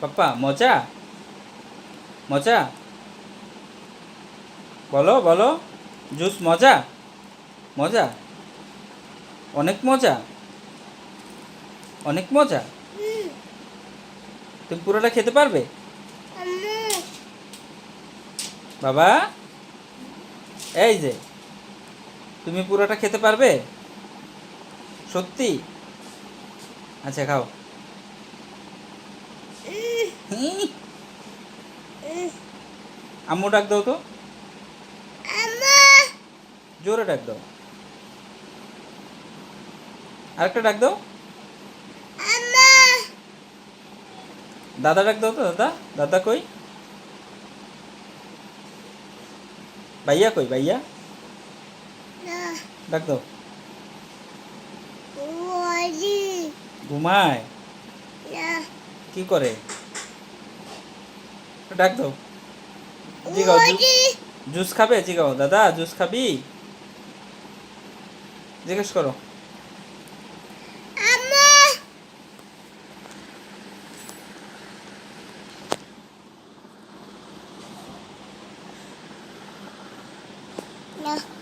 পাপ্পা মজা মজা বলো বলো জুস মজা মজা অনেক মজা অনেক মজা তুমি পুরোটা খেতে পারবে বাবা এই যে তুমি পুরোটা খেতে পারবে সত্যি আচ্ছা খাও আম্মু ডাক দাও তো জোরে ডাক দাও আরেকটা ডাক দাও দাদা ডাক দাও তো দাদা দাদা কই ভাইয়া কই ভাইয়া ডাক দাও ঘুমায় কি করে ডাক দাও জিগাও জুস খাবে জিগাও দাদা জুস খাবি জিজ্ঞেস করো No.